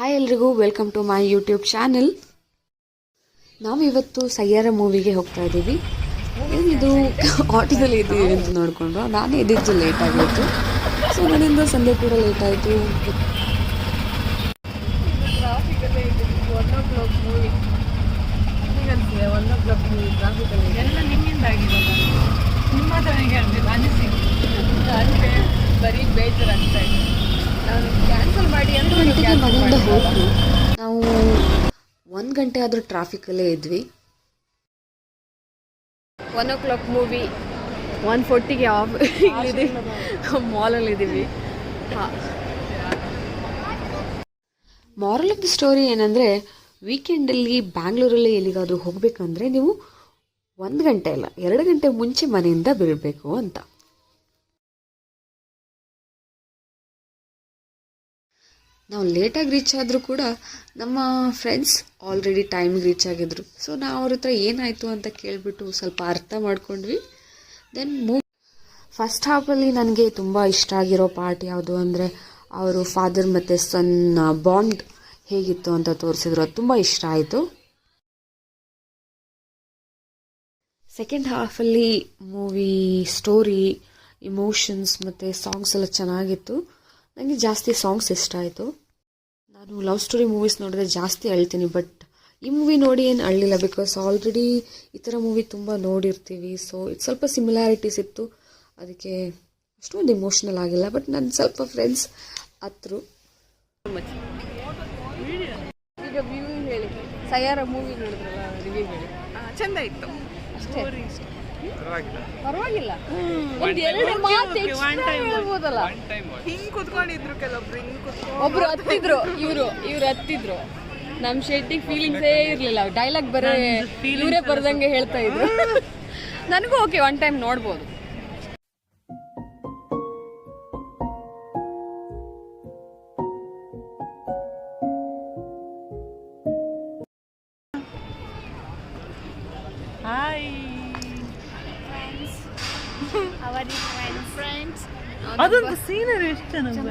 Hi ಎಲ್ರಿಗೂ, welcome to my YouTube channel. ನಾವಿವತ್ತು ಸಯ್ಯಾರ ಮೂವಿಗೆ ಹೋಗ್ತಾ ಇದ್ದೀವಿ. ಏನಿದು ಆಟೋದಲ್ಲಿ ಇದ್ದೀವಿ ಅಂತ ನೋಡಿಕೊಂಡು ನಾನು ಎದ್ದಿದ್ದು ಲೇಟ್ ಆಗಿತ್ತು. ಸೊ ನನ್ನಿಂದ ಸಂಜೆ ಕೂಡ ಲೇಟ್ ಆಯಿತು. ಬರೀ ಬೇಜಾರಾಗ್ತಾ ಇದೆ. ನಾನು ಕ್ಯಾನ್ಸಲ್ ಮಾಡಿ ಮನೆಯಿಂದ ಹೋಗಿ ನಾವು 1 ಗಂಟೆ ಆದರೂ ಟ್ರಾಫಿಕಲ್ಲೇ ಇದ್ವಿ. 1 o'clock ಮೂವಿ 1:40ಗೆ ಮಾಲಲ್ಲಿ ಇದ್ದೀವಿ. ಮಾರಲ್ ಆಫ್ ದ ಸ್ಟೋರಿ ಏನಂದರೆ, ವೀಕೆಂಡಲ್ಲಿ ಬ್ಯಾಂಗ್ಳೂರಲ್ಲಿ ಎಲ್ಲಿಗಾದರೂ ಹೋಗಬೇಕಂದ್ರೆ ನೀವು 1 ಗಂಟೆ ಅಲ್ಲ 2 ಗಂಟೆ ಮುಂಚೆ ಮನೆಯಿಂದ ಬಿಡಬೇಕು ಅಂತ. ನಾವು ಲೇಟಾಗಿ ರೀಚ್ ಆದರೂ ಕೂಡ ನಮ್ಮ ಫ್ರೆಂಡ್ಸ್ ಆಲ್ರೆಡಿ ಟೈಮಿಗೆ ರೀಚ್ ಆಗಿದ್ರು. ಸೊ ನಾವು ಅವ್ರ ಹತ್ರ ಏನಾಯಿತು ಅಂತ ಕೇಳಿಬಿಟ್ಟು ಸ್ವಲ್ಪ ಅರ್ಥ ಮಾಡ್ಕೊಂಡ್ವಿ. ದೆನ್ ಫಸ್ಟ್ ಹಾಫಲ್ಲಿ ನನಗೆ ತುಂಬ ಇಷ್ಟ ಆಗಿರೋ ಪಾರ್ಟ್ ಯಾವುದು ಅಂದರೆ, ಅವರು ಫಾದರ್ ಮತ್ತು ಸನ್ ಬಾಂಡ್ ಹೇಗಿತ್ತು ಅಂತ ತೋರಿಸಿದ್ರು. ಅದು ತುಂಬ ಇಷ್ಟ ಆಯಿತು. ಸೆಕೆಂಡ್ ಹಾಫಲ್ಲಿ ಮೂವಿ ಸ್ಟೋರಿ, ಇಮೋಷನ್ಸ್ ಮತ್ತು ಸಾಂಗ್ಸ್ ಎಲ್ಲ ಚೆನ್ನಾಗಿತ್ತು. ನನಗೆ ಜಾಸ್ತಿ ಸಾಂಗ್ಸ್ ಇಷ್ಟ ಆಯಿತು. ನಾನು ಲವ್ ಸ್ಟೋರಿ ಮೂವೀಸ್ ನೋಡಿದ್ರೆ ಜಾಸ್ತಿ ಅಳ್ತೀನಿ, ಬಟ್ ಈ ಮೂವಿ ನೋಡಿ ಏನು ಅಳ್ಳಿಲ್ಲ. ಬಿಕಾಸ್ ಆಲ್ರೆಡಿ ಈ ಥರ ಮೂವಿ ತುಂಬ ನೋಡಿರ್ತೀವಿ. ಸೊ ಇದು ಸ್ವಲ್ಪ ಸಿಮಿಲಾರಿಟೀಸ್ ಇತ್ತು, ಅದಕ್ಕೆ ಅಷ್ಟೊಂದು ಇಮೋಷ್ನಲ್ ಆಗಿಲ್ಲ. ಬಟ್ ನನ್ನ ಸ್ವಲ್ಪ ಫ್ರೆಂಡ್ಸ್ ಹತ್ರು. ಈಗ ವ್ಯೂ ಹೇಳಿ, ಸಯ್ಯಾರ ಮೂವಿ ನೋಡಿದ್ರಲ್ಲ, ರಿವ್ಯೂ ಹೇಳಿ. ಚಂದ ಇತ್ತು ಅಷ್ಟೇ, ಪರವಾಗಿಲ್ಲ. ಒಂದೆರಡು ಮಾತು ಎಕ್ಸ್ಟ್ರಾ ಹೇಳ್ಬೋದಲ್ಲ. ಹಿಂಗ್ ಕುತ್ಕೊಂಡಿದ್ರು ಕೆಲವೊಬ್ರು, ಒಬ್ರು ಹತ್ತಿದ್ರು, ಇವ್ರು ಹತ್ತಿದ್ರು. ನಮ್ ಶೆಟ್ಟಿಗೆ ಫೀಲಿಂಗ್ಸೇ ಇರ್ಲಿಲ್ಲ. ಡೈಲಾಗ್ ಬರೀ ಇವರೇ ಬರ್ದಂಗೆ ಹೇಳ್ತಾ ಇದ್ರು. ನನಗೂ ಓಕೆ, 1 ಟೈಮ್ ನೋಡ್ಬೋದು. ಅದೊಂದು ಸೀನರಿ ಎಷ್ಟು ಚೆನ್ನಾಗಿ